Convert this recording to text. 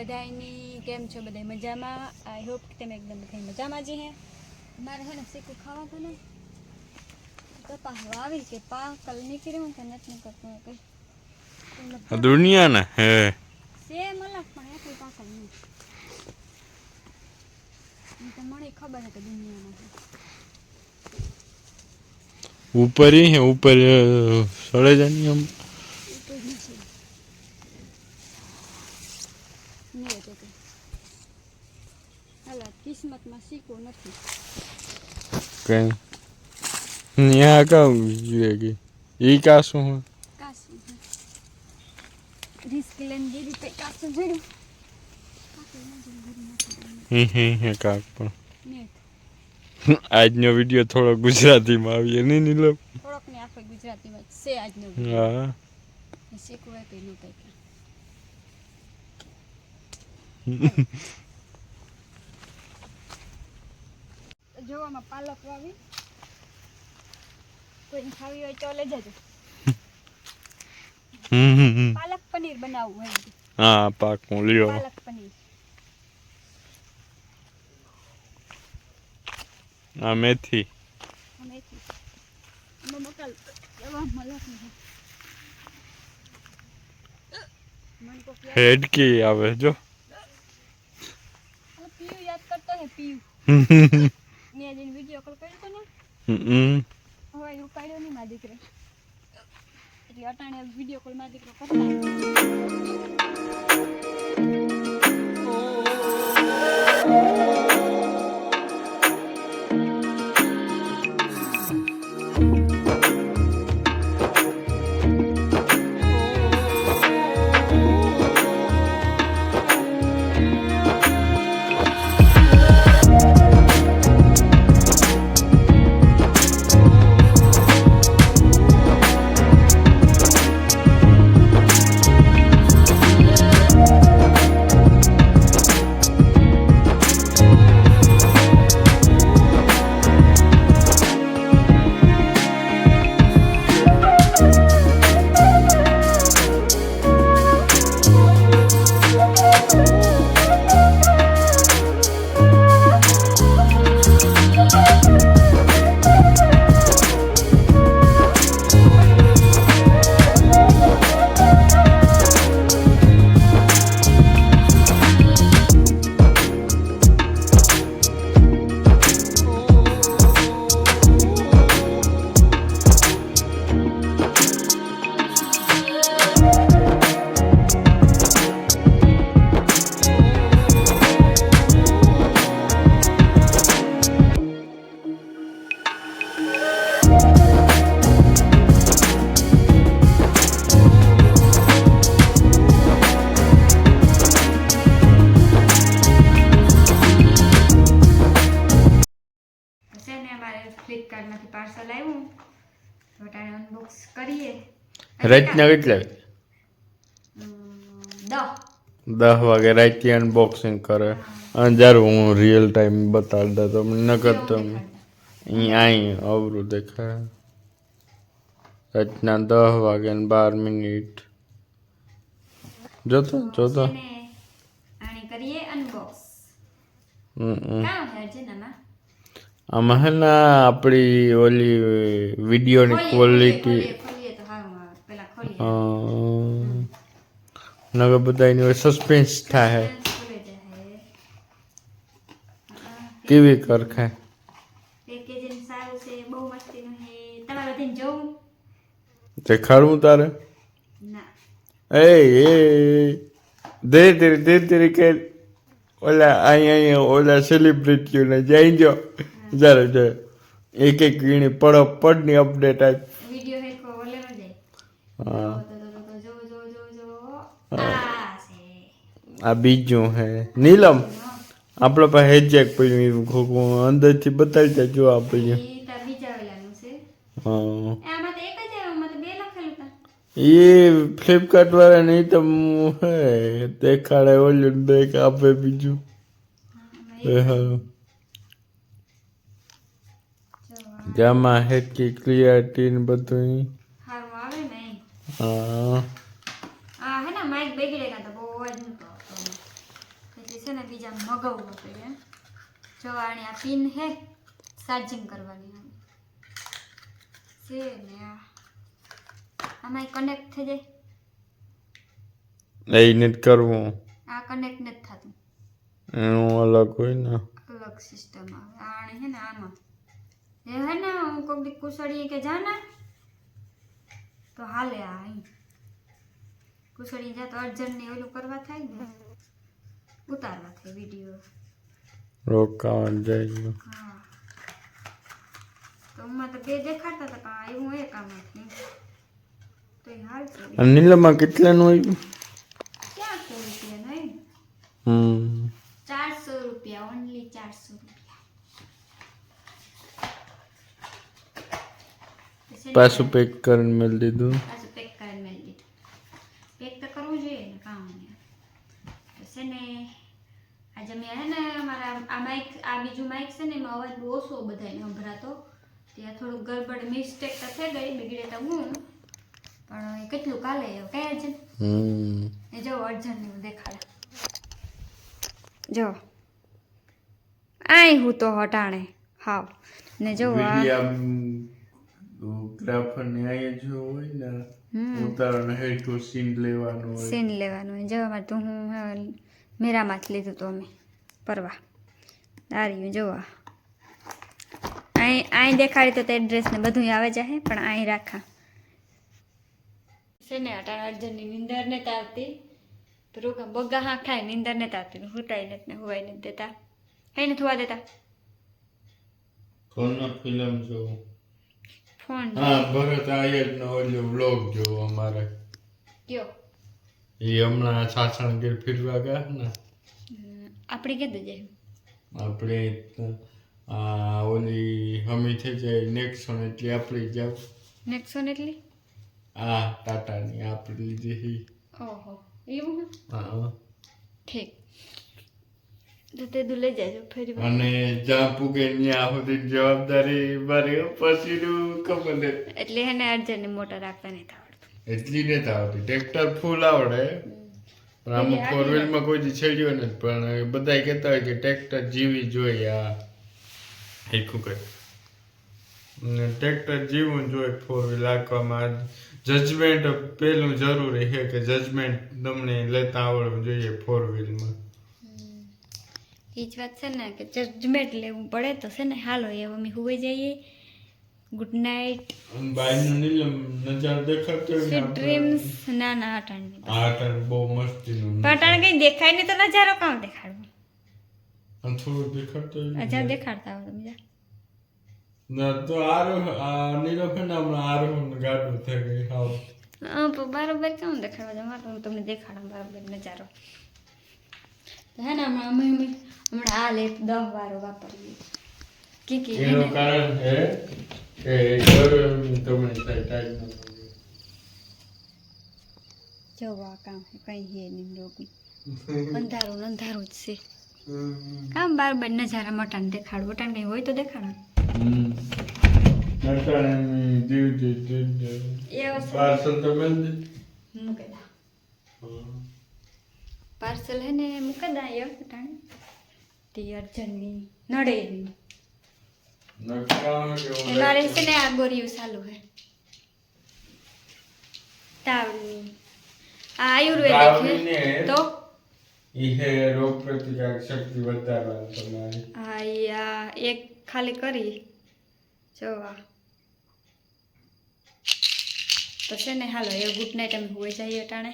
બધાની કેમ છો? બધા મજામાં? આઈ હોપ કે તમે એકદમ બધા મજામાં જ હે. મારે હે ને શીખું ખાવા તો ને કપા વાવી કે પાકલ નીકળે હું કે નથી કરતું કઈ दुनिया ना है સે મલક પણ એટલી પાકલ નહીં. તો મને ખબર હે કે દુનિયામાં ऊपर ही है ऊपर सड़े जानी हम કોઈ નથી નહીં તો હાલા કિસ્મતમાં શીખવું નથી. कहीं यहाँ का ये का શું है કાશું રિસ્ક લઈને જે રીતે કાશું જોયું હે કાક પણ નહીં આજનો વિડિયો થોડો ગુજરાતીમાં આવી નહીં નીલો થોડોક ને આખો ગુજરાતીમાં છે આજનો હા શીખવું કે નહીં કઈ જોવામાં પાલક વાવી કોઈ ખાવી હોય તો લઈ જજો. પાલક પનીર બનાવવું હોય હા પાક હું લ્યો પાલક પનીર આ મેથી મેથી મોકલ એવા મલક મન કો હેડકી આવે જો પીયુ યાદ કરતો હે પીયુ ને જેન વિડિયો કોલ કર્યો તો ને હવે એવું કાઢ્યો નહીં મારા દીકરે એટલે અટાણે વિડિયો કોલ મારા દીકરો કરતા ફ્લિપકાર્ટમાંથી પાર્સલ આવ્યું વટાણે અનબોક્સ કરીએ. રાતના કેટલા 10 વાગે રાતથી અનબોક્સિંગ કરે અંજાર હું રિયલ ટાઈમ બતાડતા તો ન કરતો અહીં અવરું દેખાય રાતના 10 વાગે ને 12 મિનિટ જોતો જોતો આણી કરીએ અનબોક્સ. કામ હે જેનામાં આમાં હે ને આપણી ઓલી વિડીયોની ક્વોલિટી નગર બધાની સસ્પેન્સ થાય કેવી કરખાય પેકેજિંગ સારું છે બહુ મસ્તીનું છે. તમારે બધાને જોવું દેખાડવું તારે ના એ ધીરે ધીરે કે ઓલા અહીંયા ઓલા સેલિબ્રિટીઓને જઈ જો જયારે જો એક વીણી પડની અપડેટ આવી વિડિયો હે કો ઓલે ન જાય. હા જો આ બીજું હે નીલમ આપણો પાસે હેજેક પડ્યું અંદરથી બતાવી દે જો આપણે ઈ તા બીજા ઓલાનું છે. હા આમાં તો એક જ આમાં તો બે લખેલું તા એ ફ્લિપકાર્ટ વાળા નહીં તો હે દેખાડે ઓલું દેખ આપે બીજું હા જામાં હેડકી ક્લિયરિટી ને બધું હારું આવે ને હા આ હે ના માઈક બગડેલા તો બહુ અવાજ નતો આવતો. મગાવવું પડે. જો આની આ પિન હે ચાર્જિંગ કરવાની આવે છે ને આમાં કનેક્ટ થઈ જાય. એ નથી કરવું, આ કનેક્ટ નથી થતું, એનું અલગ હોય ને. અલગ સિસ્ટમ આવે. આને હે ને આમાં એ હે ને હું કોક દી કુસળી કે જા ને તો હાલે. આ અહીં કુસળી જા તો અર્જન્ટની ઓલું કરવા થાય ને, ઉતારવા થાય વિડીયો. રોકાવા જાય. હા તો હું તો બે દેખાડતા હતા પણ એવું એક આમાંથી તો એ હાલ છે. અને નીલમમાં કેટલાનું આવ્યું? 400 રૂપિયા નહીં, 400 રૂપિયા, ઓનલી 400 રૂપિયા. પાછું પેક કરીને મેળ દીધું. પાછું પેક કરીને મેળ દીધું. પેક તો કરવું જોઈએ ને કામ ને. છે ને આજે મેં હે ને અમારા આ માઇક, આ બીજું માઇક છે ને એમાં અવાજ બહુ ઓછો બધાને સંભળાતો. ત્યાં થોડુંક ગડબડ મિસ્ટેક તો થઈ ગઈ, બગડે તો હું પણ એ કેટલું કાલે કયા છે એ જો અર્જન્ટ હું દેખાડે. જો આય હું તો હટાણે હાવ ને જો ગ્રાફર ને આયા જો હોય ને ઉતારવાનો હેઠો સીન લેવાનો હોય, સીન લેવાનું હોય. જો અમારે તો હું મેરામાંથી લીધું તો અમે પરવા દાર્યું જોવા અહીં દેખાડી તો એડ્રેસ ને બધું આવે જાય પણ અહીં રાખા છે ને. અટાણ અર્જનની નીંદર નથી આવતી, રોગા બગા હા ખાય, નીંદર નથી આવતી, હુતાય નથી ને હુવાય નથી દેતા, કઈ નથી હોવા દેતા. ફોનમાં ફિલ્મ જોઉં. ફોન હા ભરત આયર નો ઓલો વ્લોગ જોવો અમારે. કયો? એ હમણાં સાસણગીર ફિરવા ગયા ને. આપણે કીધું જાય આપણે ઓલી હમી થઈ જાય નેક્સોન એટલે આપણી જાવ. નેક્સોન એટલી હા ટાટાની આપણે લીધી. ઓહો એવું ને? હા ઠીક તો તે દુ લઈ જાય ફરી. અને જ્યાં પૂગે ત્યાં સુધી જવાબદારી મારી પછીનું ખબર એટલે એને અર્જનને મોટર રાખતા નહીં આવડતું. એટલી નથી આવડતી. ટ્રેક્ટર ફૂલ આવડે પણ આમાં ફોર વ્હીલમાં કોઈ છેડ્યો નથી. પણ બધા કહેતા હોય કે ટ્રેક્ટર જીવી જોઈએ. આ હેખું કઈ ટ્રેક્ટર જીવવું જોઈએ ફોર વ્હીલ હાંકવામાં. જજમેન્ટ પેલું જરૂરી છે કે જજમેન્ટ તમને લેતા આવડવું જોઈએ ફોર વ્હીલમાં. એ જ વાત છે ને કે જજમેન્ટ લેવું પડે તો છે ને. હાલો એ અમે હુઈ જઈએ. Good night. બાયનો નીલમ નજારો દેખાતો સ્વીટ ડ્રીમ્સ. ના ના અટાણ આટણ બહુ મસ્તીનું અટાણ કઈ દેખાય નહીં તો નજારો કામ દેખાડવો. અને થોડું દેખાતો અજાર દેખાડતા હોય તમે ના તો આ નીલો છે ને હમણાં આરોહણ ગાડું થઈ ગઈ હાવ. બરાબર કેમ દેખાડવા જવા તો હું તમને દેખાડું બરાબર નજારો. હે ને હમણાં આ લે 10 વારો વાપરીએ કે એનું કારણ છે કે ગરમી તમને ટાઈમ જો આ કામ કઈ હે નહીં રોગું અંધારું અંધારું જ છે. કામ બરાબર નજારા મટાણ દેખાડું. મટાણ કઈ હોય તો દેખાડું. પાર્સલ હે ને મૂકી દા તે અર્જનની નડે મારે છે ને આ ગોરીયું ચાલુ હે તાવની. આ આયુર્વેદિક હે તો ઈ રોગ પ્રતિકારક શક્તિ વધારવાનું તમારી. હા આ એક ખાલી કરી જોવા તો છે ને. હાલો એ ગુડ નાઇટ અમે હોઈ જઈએ ટાણે.